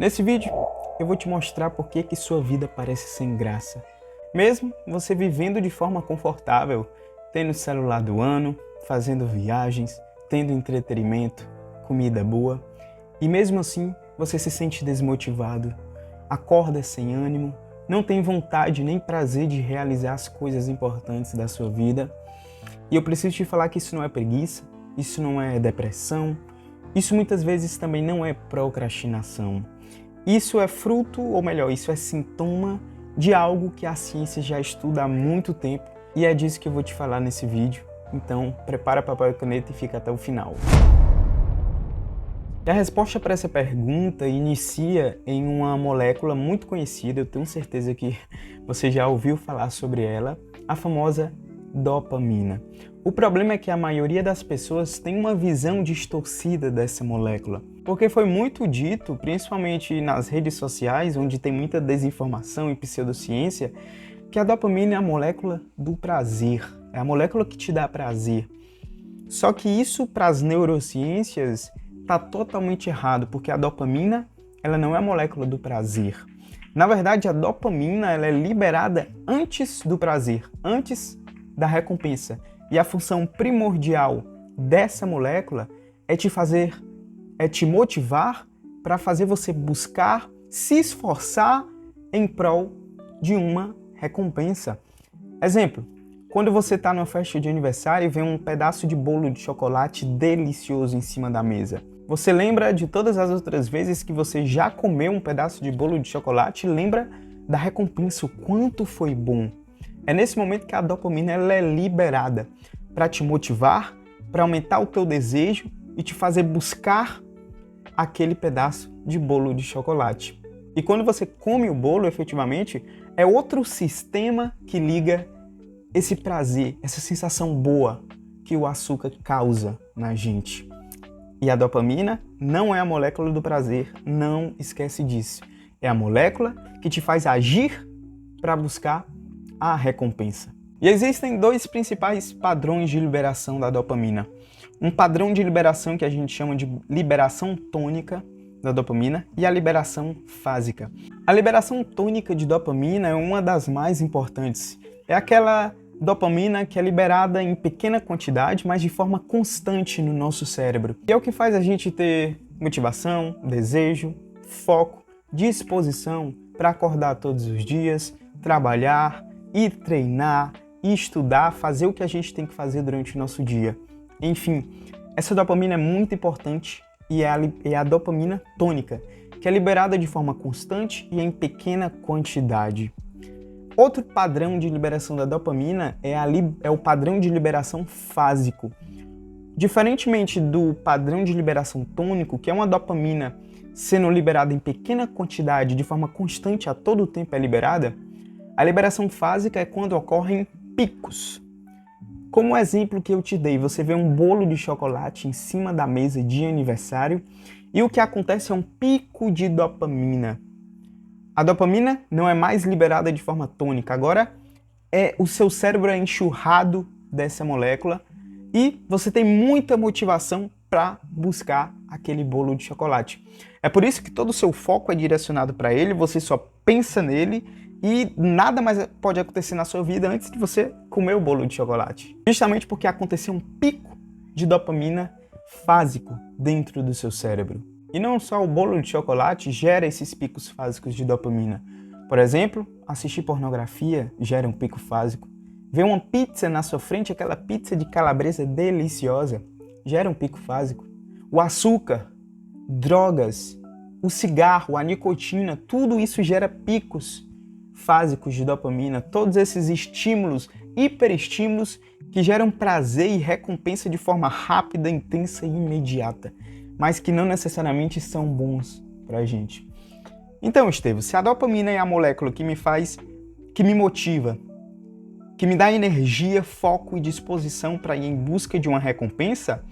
Nesse vídeo, eu vou te mostrar por que sua vida parece sem graça. Mesmo você vivendo de forma confortável, tendo o celular do ano, fazendo viagens, tendo entretenimento, comida boa, e mesmo assim você se sente desmotivado, acorda sem ânimo, não tem vontade nem prazer de realizar as coisas importantes da sua vida. E eu preciso te falar que isso não é preguiça, isso não é depressão, isso muitas vezes também não é procrastinação. Isso é fruto, ou melhor, isso é sintoma de algo que a ciência já estuda há muito tempo e é disso que eu vou te falar nesse vídeo. Então, prepara papel e caneta e fica até o final. E a resposta para essa pergunta inicia em uma molécula muito conhecida, eu tenho certeza que você já ouviu falar sobre ela, a famosa dopamina. O problema é que a maioria das pessoas tem uma visão distorcida dessa molécula, porque foi muito dito, principalmente nas redes sociais, onde tem muita desinformação e pseudociência, que a dopamina é a molécula do prazer, é a molécula que te dá prazer. Só que isso para as neurociências está totalmente errado, porque a dopamina ela não é a molécula do prazer. Na verdade, a dopamina ela é liberada antes do prazer, antes da recompensa. E a função primordial dessa molécula é te motivar para fazer você buscar, se esforçar em prol de uma recompensa. Exemplo, quando você está numa festa de aniversário e vê um pedaço de bolo de chocolate delicioso em cima da mesa. Você lembra de todas as outras vezes que você já comeu um pedaço de bolo de chocolate e lembra da recompensa, o quanto foi bom. É nesse momento que a dopamina ela é liberada para te motivar, para aumentar o teu desejo e te fazer buscar aquele pedaço de bolo de chocolate. E quando você come o bolo, efetivamente, é outro sistema que liga esse prazer, essa sensação boa que o açúcar causa na gente. E a dopamina não é a molécula do prazer, não esquece disso. É a molécula que te faz agir para buscar a recompensa. E existem dois principais padrões de liberação da dopamina. Um padrão de liberação que a gente chama de liberação tônica da dopamina e a liberação fásica. A liberação tônica de dopamina é uma das mais importantes. É aquela dopamina que é liberada em pequena quantidade, mas de forma constante no nosso cérebro. E é o que faz a gente ter motivação, desejo, foco, disposição para acordar todos os dias, trabalhar, ir treinar, ir estudar, fazer o que a gente tem que fazer durante o nosso dia. Enfim, essa dopamina é muito importante e é a dopamina tônica, que é liberada de forma constante e em pequena quantidade. Outro padrão de liberação da dopamina é o padrão de liberação fásico. Diferentemente do padrão de liberação tônico, que é uma dopamina sendo liberada em pequena quantidade, de forma constante, a todo tempo é liberada, a liberação fásica é quando ocorrem picos. Como o exemplo que eu te dei, você vê um bolo de chocolate em cima da mesa de aniversário e o que acontece é um pico de dopamina. A dopamina não é mais liberada de forma tônica, agora o seu cérebro é enxurrado dessa molécula e você tem muita motivação para buscar aquele bolo de chocolate. É por isso que todo o seu foco é direcionado para ele, você só pensa nele e nada mais pode acontecer na sua vida antes de você comer o bolo de chocolate. Justamente porque aconteceu um pico de dopamina fásico dentro do seu cérebro. E não só o bolo de chocolate gera esses picos fásicos de dopamina. Por exemplo, assistir pornografia gera um pico fásico. Ver uma pizza na sua frente, aquela pizza de calabresa deliciosa, gera um pico fásico. O açúcar, drogas, o cigarro, a nicotina, tudo isso gera picos fásicos de dopamina. Todos esses estímulos, hiperestímulos, que geram prazer e recompensa de forma rápida, intensa e imediata, mas que não necessariamente são bons pra gente. Então, Estevam, se a dopamina é a molécula que me motiva, que me dá energia, foco e disposição para ir em busca de uma recompensa,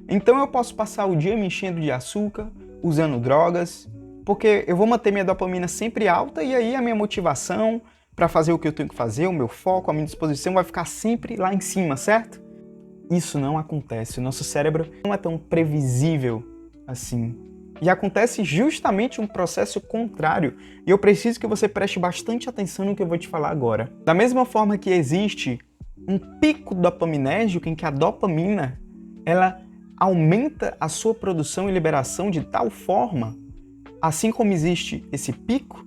então eu posso passar o dia me enchendo de açúcar, usando drogas, porque eu vou manter minha dopamina sempre alta e aí a minha motivação para fazer o que eu tenho que fazer, o meu foco, a minha disposição vai ficar sempre lá em cima, certo? Isso não acontece. O nosso cérebro não é tão previsível assim. E acontece justamente um processo contrário. E eu preciso que você preste bastante atenção no que eu vou te falar agora. Da mesma forma que existe um pico dopaminérgico em que a dopamina ela aumenta a sua produção e liberação de tal forma, assim como existe esse pico,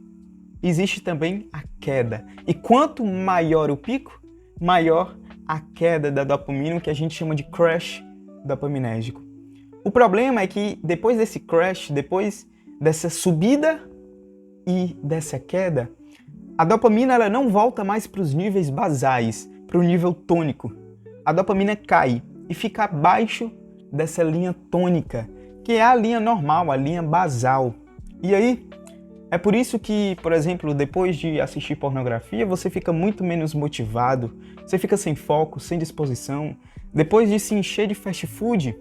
existe também a queda. E quanto maior o pico, maior a queda da dopamina, que a gente chama de crash dopaminérgico. O problema é que depois desse crash, depois dessa subida e dessa queda, a dopamina ela não volta mais para os níveis basais, para o nível tônico. A dopamina cai e fica abaixo dessa linha tônica, que é a linha normal, a linha basal. E aí, é por isso que, por exemplo, depois de assistir pornografia, você fica muito menos motivado, você fica sem foco, sem disposição. Depois de se encher de fast food,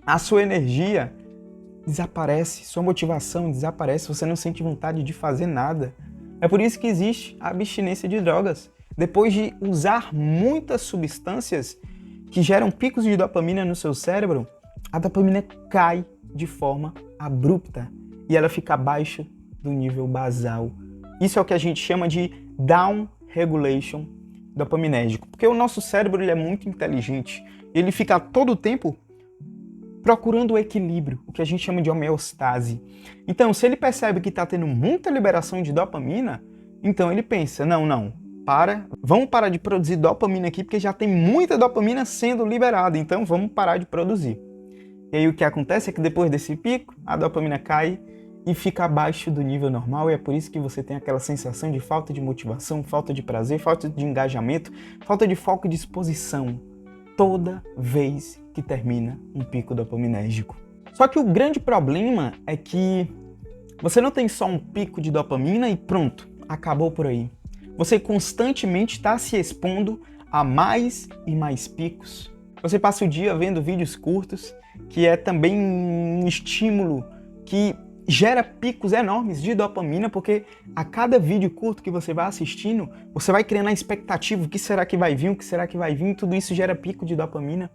a sua energia desaparece, sua motivação desaparece, você não sente vontade de fazer nada. É por isso que existe a abstinência de drogas. Depois de usar muitas substâncias que geram picos de dopamina no seu cérebro, a dopamina cai de forma abrupta e ela fica abaixo do nível basal. Isso é o que a gente chama de down regulation dopaminérgico, porque o nosso cérebro ele é muito inteligente, ele fica todo o tempo procurando o equilíbrio, o que a gente chama de homeostase. Então, se ele percebe que está tendo muita liberação de dopamina, então ele pensa, não, vamos parar de produzir dopamina aqui, porque já tem muita dopamina sendo liberada, então vamos parar de produzir. E aí o que acontece é que depois desse pico, a dopamina cai e fica abaixo do nível normal, e é por isso que você tem aquela sensação de falta de motivação, falta de prazer, falta de engajamento, falta de foco e disposição, toda vez que termina um pico dopaminérgico. Só que o grande problema é que você não tem só um pico de dopamina e pronto, acabou por aí. Você constantemente está se expondo a mais e mais picos. Você passa o dia vendo vídeos curtos, que é também um estímulo que gera picos enormes de dopamina, porque a cada vídeo curto que você vai assistindo, você vai criando a expectativa, o que será que vai vir, o que será que vai vir, tudo isso gera pico de dopamina.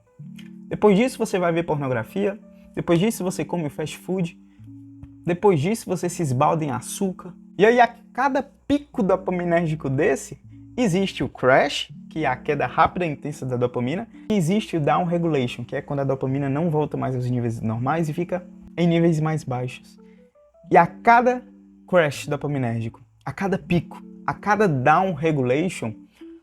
Depois disso você vai ver pornografia, depois disso você come fast food, depois disso você se esbalda em açúcar. E aí a cada pico dopaminérgico desse, existe o crash, que é a queda rápida e intensa da dopamina, e existe o down regulation, que é quando a dopamina não volta mais aos níveis normais e fica em níveis mais baixos. E a cada crash dopaminérgico, a cada pico, a cada down regulation,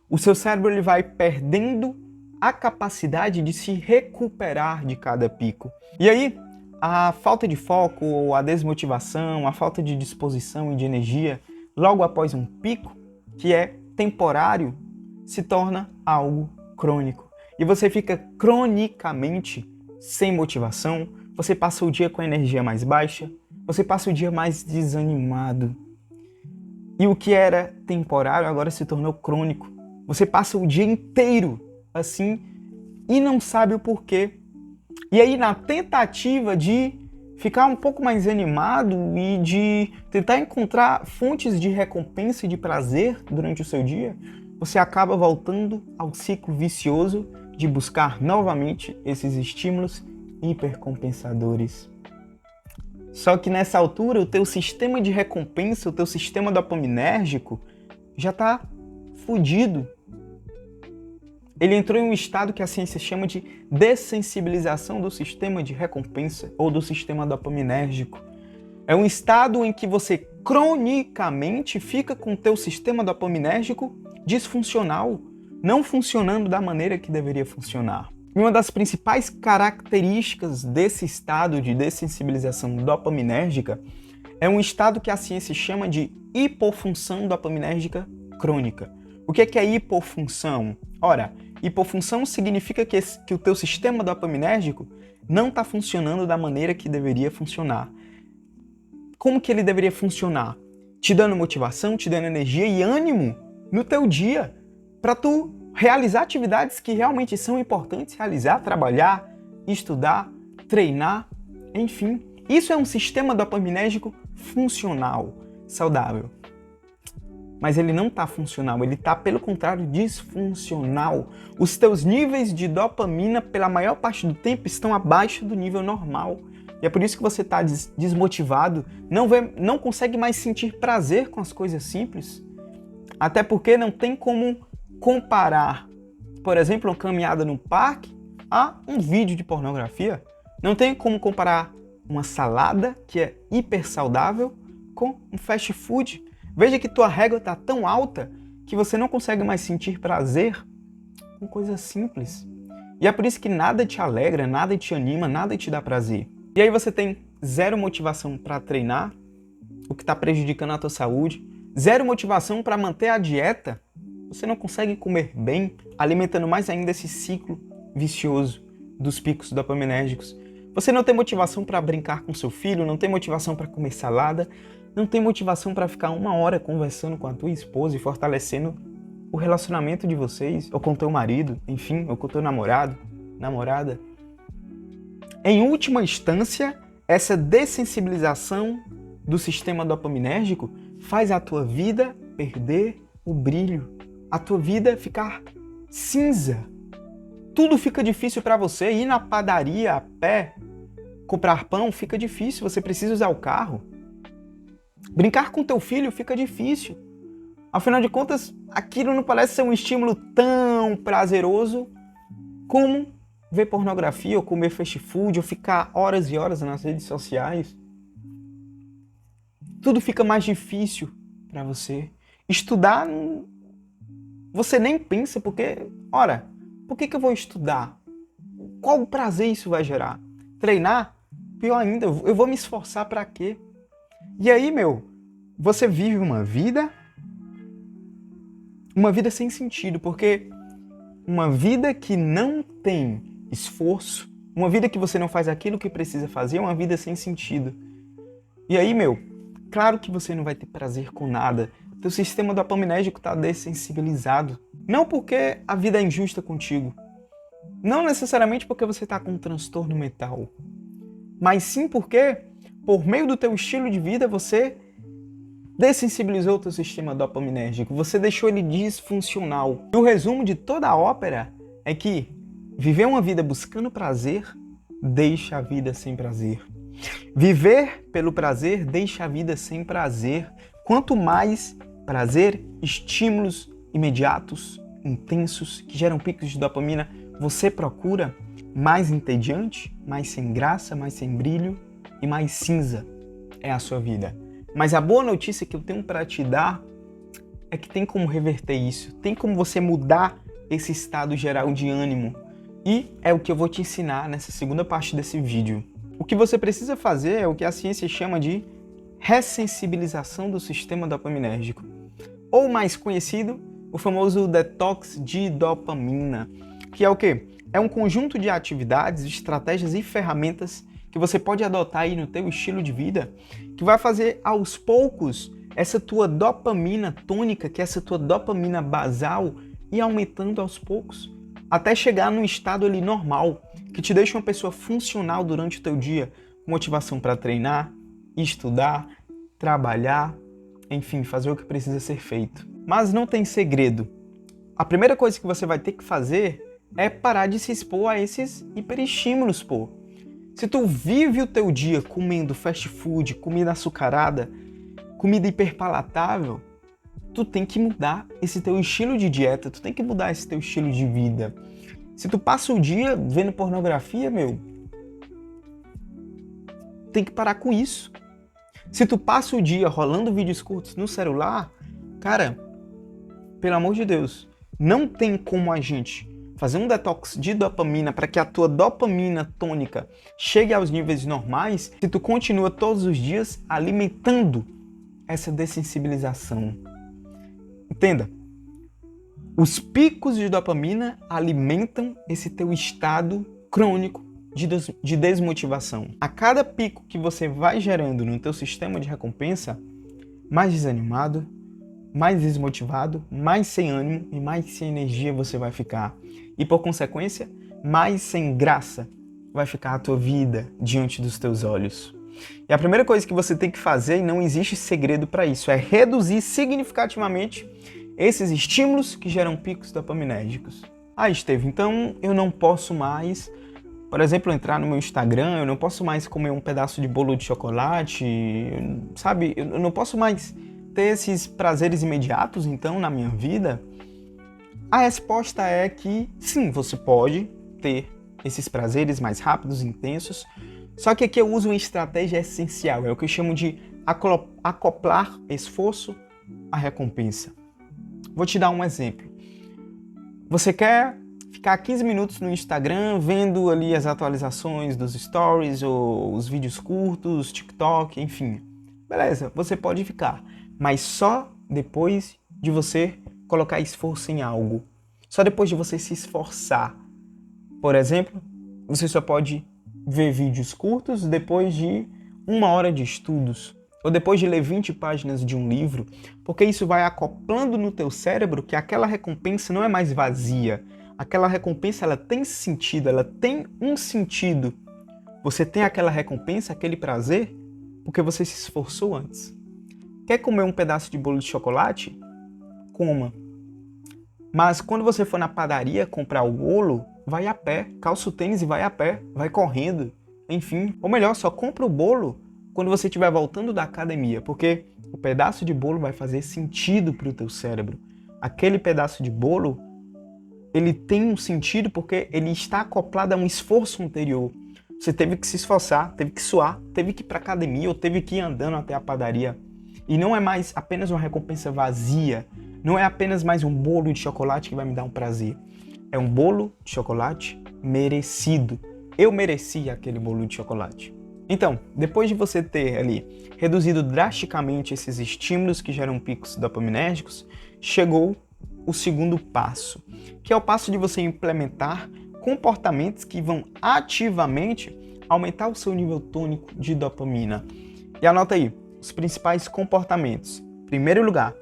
o seu cérebro ele vai perdendo a capacidade de se recuperar de cada pico. E aí, a falta de foco, a desmotivação, a falta de disposição e de energia, logo após um pico, que é temporário, se torna algo crônico. E você fica cronicamente sem motivação, você passa o dia com a energia mais baixa, você passa o dia mais desanimado. E o que era temporário agora se tornou crônico. Você passa o dia inteiro assim e não sabe o porquê. E aí, na tentativa de ficar um pouco mais animado e de tentar encontrar fontes de recompensa e de prazer durante o seu dia, você acaba voltando ao ciclo vicioso de buscar novamente esses estímulos hipercompensadores. Só que nessa altura, o teu sistema de recompensa, o teu sistema dopaminérgico já está fudido. Ele entrou em um estado que a ciência chama de dessensibilização do sistema de recompensa ou do sistema dopaminérgico. É um estado em que você cronicamente fica com o teu sistema dopaminérgico disfuncional, não funcionando da maneira que deveria funcionar. E uma das principais características desse estado de dessensibilização dopaminérgica é um estado que a ciência chama de hipofunção dopaminérgica crônica. O que é hipofunção? Ora, hipofunção significa que o teu sistema dopaminérgico não está funcionando da maneira que deveria funcionar. Como que ele deveria funcionar? Te dando motivação, te dando energia e ânimo no teu dia para tu realizar atividades que realmente são importantes realizar, trabalhar, estudar, treinar, enfim. Isso é um sistema dopaminérgico funcional, saudável. Mas ele não está funcional, ele está, pelo contrário, disfuncional. Os teus níveis de dopamina, pela maior parte do tempo, estão abaixo do nível normal. E é por isso que você está desmotivado, não consegue mais sentir prazer com as coisas simples. Até porque não tem como comparar, por exemplo, uma caminhada no parque a um vídeo de pornografia. Não tem como comparar uma salada, que é hiper saudável, com um fast food. Veja que tua régua está tão alta que você não consegue mais sentir prazer com coisas simples. E é por isso que nada te alegra, nada te anima, nada te dá prazer. E aí você tem zero motivação para treinar, o que está prejudicando a tua saúde, zero motivação para manter a dieta, você não consegue comer bem, alimentando mais ainda esse ciclo vicioso dos picos dopaminérgicos. Você não tem motivação para brincar com seu filho, não tem motivação para comer salada, não tem motivação para ficar 1 hora conversando com a tua esposa e fortalecendo o relacionamento de vocês, ou com teu marido, enfim, ou com teu namorado, namorada. Em última instância, essa dessensibilização do sistema dopaminérgico faz a tua vida perder o brilho, a tua vida ficar cinza. Tudo fica difícil para você. Ir na padaria a pé, comprar pão fica difícil, você precisa usar o carro. Brincar com teu filho fica difícil. Afinal de contas, aquilo não parece ser um estímulo tão prazeroso como ver pornografia, ou comer fast food, ou ficar horas e horas nas redes sociais. Tudo fica mais difícil para você. Estudar, você nem pensa, porque, ora, por que eu vou estudar? Qual prazer isso vai gerar? Treinar? Pior ainda, eu vou me esforçar para quê? E aí, você vive uma vida sem sentido, porque uma vida que não tem esforço, uma vida que você não faz aquilo que precisa fazer, é uma vida sem sentido. E aí, claro que você não vai ter prazer com nada. Teu sistema dopaminérgico está dessensibilizado. Não porque a vida é injusta contigo. Não necessariamente porque você está com um transtorno mental. Mas sim porque, por meio do teu estilo de vida, você dessensibilizou o teu sistema dopaminérgico. Você deixou ele disfuncional. E o resumo de toda a ópera é que viver uma vida buscando prazer deixa a vida sem prazer. Viver pelo prazer deixa a vida sem prazer. Quanto mais prazer, estímulos imediatos, intensos, que geram picos de dopamina, você procura, mais entediante, mais sem graça, mais sem brilho e mais cinza é a sua vida. Mas a boa notícia que eu tenho para te dar é que tem como reverter isso, tem como você mudar esse estado geral de ânimo. E é o que eu vou te ensinar nessa segunda parte desse vídeo. O que você precisa fazer é o que a ciência chama de ressensibilização do sistema dopaminérgico. Ou mais conhecido, o famoso detox de dopamina, que é o quê? É um conjunto de atividades, estratégias e ferramentas que você pode adotar aí no teu estilo de vida, que vai fazer aos poucos essa tua dopamina tônica, que é essa tua dopamina basal, ir aumentando aos poucos, até chegar num estado ali normal, que te deixa uma pessoa funcional durante o teu dia, com motivação para treinar, estudar, trabalhar, enfim, fazer o que precisa ser feito. Mas não tem segredo. A primeira coisa que você vai ter que fazer é parar de se expor a esses hiperestímulos, pô. Se tu vive o teu dia comendo fast food, comida açucarada, comida hiperpalatável, tu tem que mudar esse teu estilo de dieta, tu tem que mudar esse teu estilo de vida. Se tu passa o dia vendo pornografia, tem que parar com isso. Se tu passa o dia rolando vídeos curtos no celular, cara, pelo amor de Deus, não tem como a gente fazer um detox de dopamina para que a tua dopamina tônica chegue aos níveis normais se tu continua todos os dias alimentando essa dessensibilização. Entenda, os picos de dopamina alimentam esse teu estado crônico de desmotivação. A cada pico que você vai gerando no teu sistema de recompensa, mais desanimado, mais desmotivado, mais sem ânimo e mais sem energia você vai ficar. E por consequência, mais sem graça vai ficar a tua vida diante dos teus olhos. E a primeira coisa que você tem que fazer, e não existe segredo para isso, é reduzir significativamente esses estímulos que geram picos dopaminérgicos. Ah, Estevam, então eu não posso mais por exemplo, entrar no meu Instagram, eu não posso mais comer um pedaço de bolo de chocolate, sabe? Eu não posso mais ter esses prazeres imediatos, então, na minha vida. A resposta é que sim, você pode ter esses prazeres mais rápidos, intensos, só que aqui eu uso uma estratégia essencial, é o que eu chamo de acoplar esforço à recompensa. Vou te dar um exemplo. Você quer ficar 15 minutos no Instagram vendo ali as atualizações dos stories ou os vídeos curtos, TikTok, enfim. Beleza, você pode ficar, mas só depois de você colocar esforço em algo. Só depois de você se esforçar. Por exemplo, você só pode ver vídeos curtos depois de 1 hora de estudos ou depois de ler 20 páginas de um livro, porque isso vai acoplando no teu cérebro que aquela recompensa não é mais vazia. Aquela recompensa, ela tem sentido, ela tem um sentido. Você tem aquela recompensa, aquele prazer, porque você se esforçou antes. Quer comer um pedaço de bolo de chocolate? Coma. Mas quando você for na padaria comprar o bolo, vai a pé, calça o tênis e vai a pé, vai correndo, enfim. Ou melhor, só compra o bolo quando você estiver voltando da academia, porque o pedaço de bolo vai fazer sentido para o teu cérebro. Aquele pedaço de bolo, ele tem um sentido porque ele está acoplado a um esforço anterior. Você teve que se esforçar, teve que suar, teve que ir para a academia ou teve que ir andando até a padaria. E não é mais apenas uma recompensa vazia, não é apenas mais um bolo de chocolate que vai me dar um prazer. É um bolo de chocolate merecido. Eu mereci aquele bolo de chocolate. Então, depois de você ter ali reduzido drasticamente esses estímulos que geram picos dopaminérgicos, chegou o segundo passo, que é o passo de você implementar comportamentos que vão ativamente aumentar o seu nível tônico de dopamina. E anota aí, os principais comportamentos. Em primeiro lugar,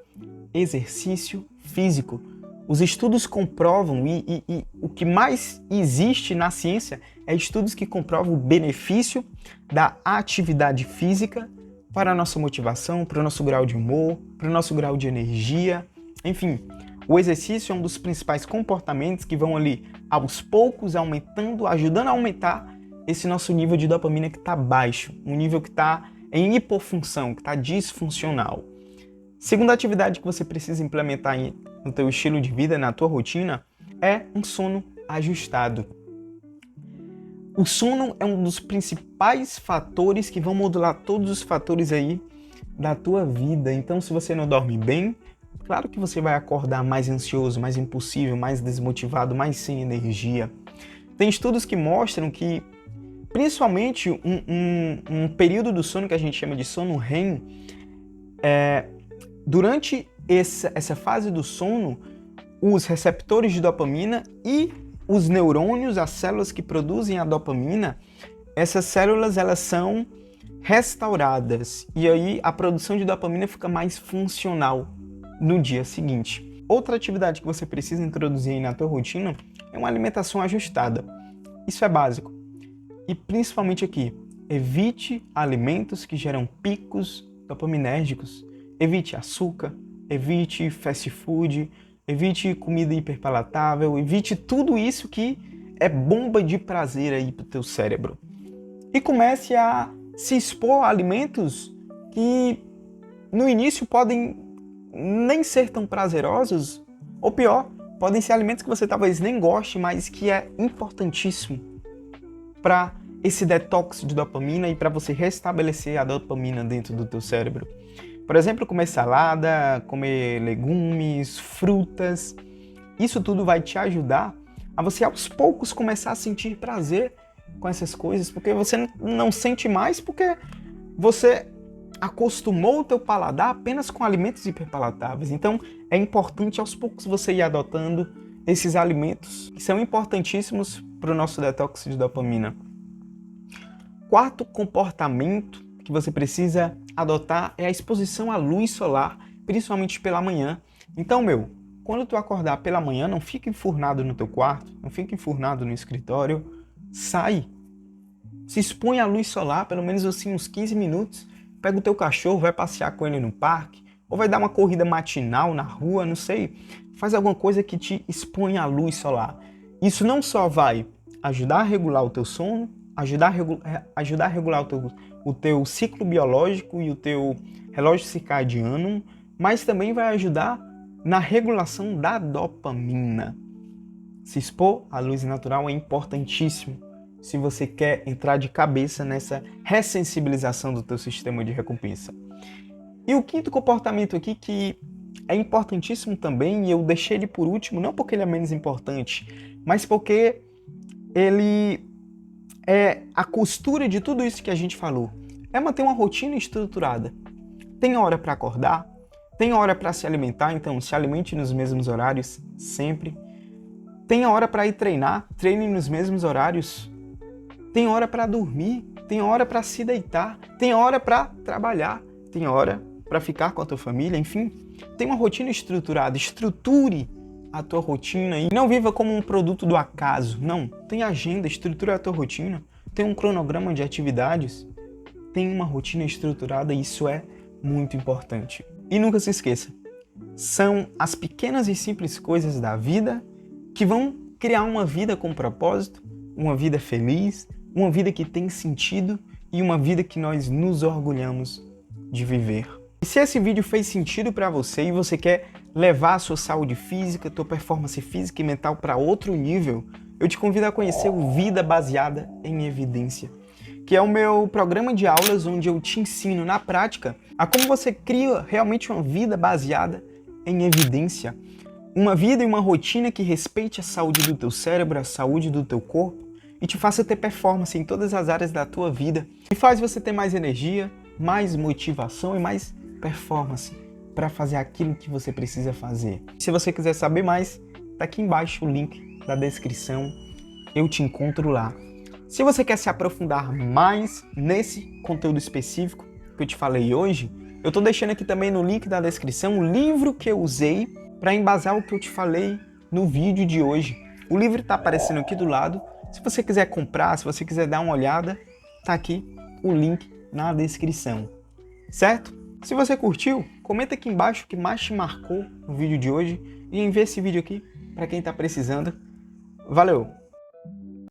exercício físico. Os estudos comprovam, e o que mais existe na ciência é estudos que comprovam o benefício da atividade física para a nossa motivação, para o nosso grau de humor, para o nosso grau de energia. Enfim, o exercício é um dos principais comportamentos que vão ali, aos poucos, aumentando, ajudando a aumentar esse nosso nível de dopamina que está baixo, um nível que está em hipofunção, que está disfuncional. Segunda atividade que você precisa implementar no teu estilo de vida, na tua rotina, é um sono ajustado. O sono é um dos principais fatores que vão modular todos os fatores aí da tua vida. Então, se você não dorme bem, claro que você vai acordar mais ansioso, mais impulsivo, mais desmotivado, mais sem energia. Tem estudos que mostram que, principalmente, um período do sono que a gente chama de sono REM, durante essa fase do sono, os receptores de dopamina e os neurônios, as células que produzem a dopamina, essas células elas são restauradas e aí a produção de dopamina fica mais funcional no dia seguinte. Outra atividade que você precisa introduzir aí na tua rotina é uma alimentação ajustada. Isso é básico. E principalmente aqui, evite alimentos que geram picos dopaminérgicos. Evite açúcar, evite fast food, evite comida hiperpalatável, evite tudo isso que é bomba de prazer aí pro teu cérebro. E comece a se expor a alimentos que no início podem nem ser tão prazerosos, ou pior, podem ser alimentos que você talvez nem goste, mas que é importantíssimo para esse detox de dopamina e para você restabelecer a dopamina dentro do teu cérebro. Por exemplo, comer salada, comer legumes, frutas. Isso tudo vai te ajudar a você aos poucos começar a sentir prazer com essas coisas, porque você não sente mais porque você acostumou o teu paladar apenas com alimentos hiperpalatáveis. Então, é importante aos poucos você ir adotando esses alimentos que são importantíssimos para o nosso detox de dopamina. Quarto comportamento que você precisa adotar é a exposição à luz solar, principalmente pela manhã. Então, quando tu acordar pela manhã, não fica enfurnado no teu quarto, não fica enfurnado no escritório, sai. Se expõe à luz solar, pelo menos assim uns 15 minutos, pega o teu cachorro, vai passear com ele no parque, ou vai dar uma corrida matinal na rua, não sei, faz alguma coisa que te expõe à luz solar. Isso não só vai ajudar a regular o teu sono, ajudar a regular o teu ciclo biológico e o teu relógio circadiano, mas também vai ajudar na regulação da dopamina. Se expor à luz natural é importantíssimo se você quer entrar de cabeça nessa ressensibilização do teu sistema de recompensa. E o quinto comportamento aqui que é importantíssimo também, e eu deixei ele por último, não porque ele é menos importante, mas porque ele é a costura de tudo isso que a gente falou. É manter uma rotina estruturada. Tem hora para acordar, tem hora para se alimentar, então se alimente nos mesmos horários sempre. Tem hora para ir treinar, treine nos mesmos horários. Tem hora para dormir, tem hora para se deitar, tem hora para trabalhar, tem hora para ficar com a tua família, enfim. Tem uma rotina estruturada, estruture a tua rotina e não viva como um produto do acaso. Não, tem agenda, estrutura a tua rotina, tem um cronograma de atividades, tem uma rotina estruturada e isso é muito importante. E nunca se esqueça, são as pequenas e simples coisas da vida que vão criar uma vida com propósito, uma vida feliz, uma vida que tem sentido e uma vida que nós nos orgulhamos de viver. E se esse vídeo fez sentido para você e você quer levar a sua saúde física, tua performance física e mental para outro nível, eu te convido a conhecer o Vida Baseada em Evidência, que é o meu programa de aulas onde eu te ensino na prática a como você cria realmente uma vida baseada em evidência. Uma vida e uma rotina que respeite a saúde do teu cérebro, a saúde do teu corpo e te faça ter performance em todas as áreas da tua vida e faz você ter mais energia, mais motivação e mais performance para fazer aquilo que você precisa fazer. Se você quiser saber mais, tá aqui embaixo o link da descrição, eu te encontro lá. Se você quer se aprofundar mais nesse conteúdo específico que eu te falei hoje, eu tô deixando aqui também no link da descrição o livro que eu usei para embasar o que eu te falei no vídeo de hoje. O livro está aparecendo aqui do lado. Se você quiser comprar, se você quiser dar uma olhada, tá aqui o link na descrição. Certo? Se você curtiu, comenta aqui embaixo o que mais te marcou no vídeo de hoje e envie esse vídeo aqui para quem está precisando. Valeu!